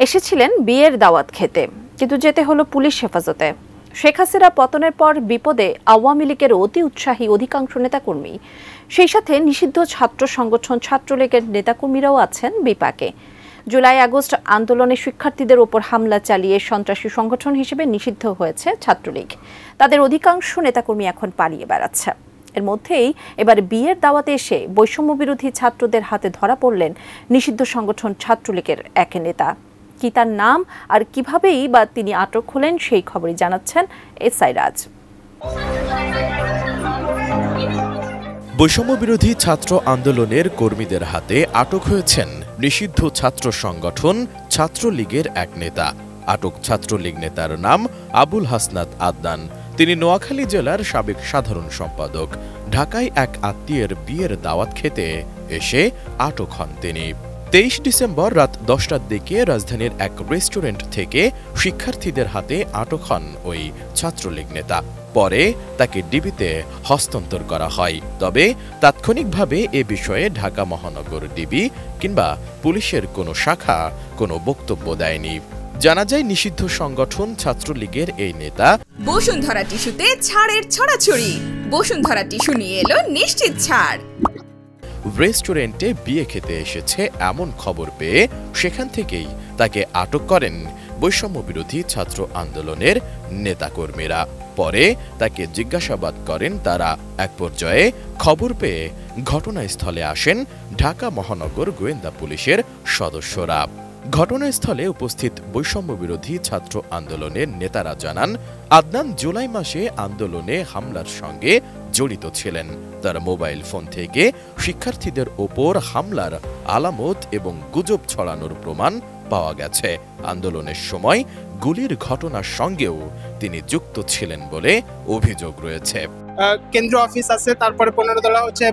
এসেছিলেন বিয়ের দাওয়াত খেতে, কিন্তু যেতে হলো পুলিশ হেফাজতে। শেখ হাসিনা পতনের পর বিপদে আওয়ামী লীগের অতি উৎসাহী অধিকাংশ নেতাকর্মী, সেই সাথে নিষিদ্ধ ছাত্র সংগঠন ছাত্রলীগের নেতাকর্মীরাও আছেন বিপাকে। জুলাই আগস্ট আন্দোলনে শিক্ষার্থীদের ওপর হামলা চালিয়ে সন্ত্রাসী সংগঠন হিসেবে নিষিদ্ধ হয়েছে ছাত্রলীগ। তাদের অধিকাংশ নেতাকর্মী এখন পালিয়ে বেড়াচ্ছে। এর মধ্যেই এবার বিয়ের দাওয়াতে এসে বৈষম্য বিরোধী ছাত্রদের হাতে ধরা পড়লেন নিষিদ্ধ সংগঠন ছাত্রলীগের এক নেতা। কি তার নাম আর কিভাবেই বা তিনি আটক হলেন, সেই খবরই জানাচ্ছেন এসআই রাজ। বৈষম্য বিরোধী ছাত্র আন্দোলনের কর্মীদের হাতে আটক হয়েছেন নিষিদ্ধ ছাত্র সংগঠন ছাত্রলীগের এক নেতা। আটক ছাত্রলীগ নেতার নাম আবুল হাসনাত আদনান। তিনি নোয়াখালী জেলার সাবেক সাধারণ সম্পাদক। ঢাকায় এক আত্মীয়ের বিয়ের দাওয়াত খেতে এসে আটক হন তিনি। 23 ডিসেম্বর রাত 10টার দিকে রাজধানীর এক রেস্টুরেন্ট থেকে শিক্ষার্থীদের হাতে আটক হন ওই ছাত্রলীগ নেতা। পরে তাকে ডিবিতে হস্তান্তর করা হয়। তবে তাৎক্ষণিকভাবে এ বিষয়ে ঢাকা মহানগর ডিবি কিংবা পুলিশের কোনো শাখা কোনো বক্তব্য দেয়নি। জানা যায়, নিষিদ্ধ সংগঠন ছাত্রলীগের এই নেতা বসুন্ধরা টিস্যুতে ছাড়ের ছড়াছড়ি। বসুন্ধরা টিস্যু নিয়ে এলো নিশ্চিত ছাড়। রেস্টুরেন্টে বিয়ে খেতে এসেছে এমন খবর পেয়ে সেখান থেকেই তাকে আটক করেন বৈষম্য বিরোধী ছাত্র আন্দোলনের নেতাকর্মীরা। পরে তাকে জিজ্ঞাসাবাদ করেন তারা। এক পর্যায়ে খবর পেয়ে ঘটনাস্থলে আসেন ঢাকা মহানগর গোয়েন্দা পুলিশের সদস্যরা। ঘটনাস্থলে উপস্থিত বৈষম্য বিরোধী ছাত্র আন্দোলনের নেতারা জানান, আদনান জুলাই মাসে আন্দোলনে হামলার সঙ্গে জড়িত ছিলেন। তার মোবাইল ফোন থেকে শিক্ষার্থীদের ওপর হামলার আলামত এবং গুজব ছড়ানোর প্রমাণ পাওয়া গেছে। আন্দোলনের সময় গুলির ঘটনার সঙ্গেও তিনি যুক্ত ছিলেন বলে অভিযোগ রয়েছে। কেন্দ্রীয় অফিস আছে, তারপরে 15 তলা হচ্ছে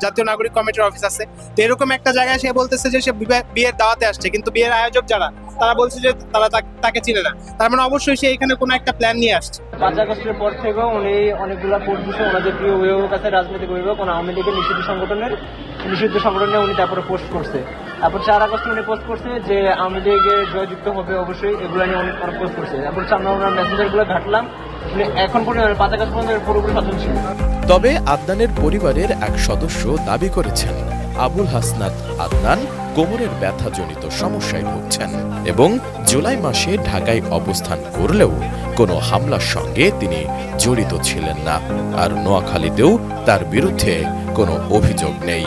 জাতীয় নাগরিক কমিটির অফিস আছে। তো এরকম একটা জায়গায় সে বলতেছে যে সে বিয়ের দাওয়াতে আসছে, কিন্তু বিয়ের আয়োজক যারা তারা বলছে যে তারা তাকে চিনে না। তার মানে অবশ্যই সে এখানে কোনো একটা প্ল্যান নিয়ে আসছে। 5 আগস্টের পর থেকেও উনি অনেকগুলা পোস্ট দিচ্ছে ওনাদের প্রিয় অভিভাবক আছে, রাজনৈতিক অভিভাবক, আওয়ামী লীগের নিষিদ্ধ সংগঠনে উনি তারপরে পোস্ট করছে। তারপর 4 আগস্ট উনি পোস্ট করছে যে আওয়ামী লীগের জয়যুক্ত হবে অবশ্যই, এগুলো নিয়ে অনেক পোস্ট করছে। তারপর আমরা ওনার মেসেঞ্জারগুলো ঘাটলাম, এখন পর্যন্ত 5 আগস্ট পর্যন্ত পুরোপুরি সচল ছিল। তবে আদনানের পরিবারের এক সদস্য দাবি করেছেন আবুল হাসনাত আদনান কোমরের ব্যথাজনিত সমস্যায় ভুগছেন এবং জুলাই মাসে ঢাকায় অবস্থান করলেও কোনো হামলার সঙ্গে তিনি জড়িত ছিলেন না। আর নোয়াখালীতেও তার বিরুদ্ধে কোনো অভিযোগ নেই।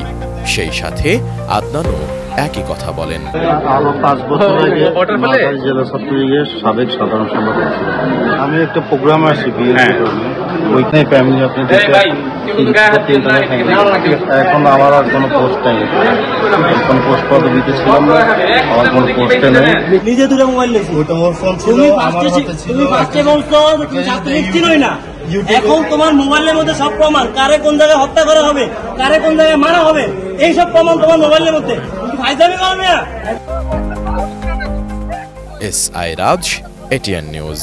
সেই সাথে আদনানও একই কথা বলেন। আরো 5 বছর আগে নোয়াখালী জেলা ছাত্রলীগের সাবেক সাধারণ সম্পাদক ছিলাম। আমি একটা প্রোগ্রামে আসি বিয়ের প্রোগ্রামে, ওইখানে ফ্যামিলি আপনি এখন আমার আর কোনো পোস্ট নেই, কোনো পোস্ট পদবিতে ছিলাম না, আমার কোনো পোস্টে নেই। নিজে দুটো মোবাইল নিয়েছি, ওইটা আমার ফোন ছিল, আমার হাতে ছিল। তুমি ফার্স্টে বলছো তুমি ছাত্রলীগ চিনোই না, এখন তোমার মোবাইলের মধ্যে সব প্রমাণ, কারে কোন জায়গায় হত্যা করা হবে, কারে কোন জায়গায় মারা হবে, এই সব প্রমাণ তোমার মোবাইলের মধ্যে। ফায়দামি করবে না। এসআই রাজ, এটিএন নিউজ।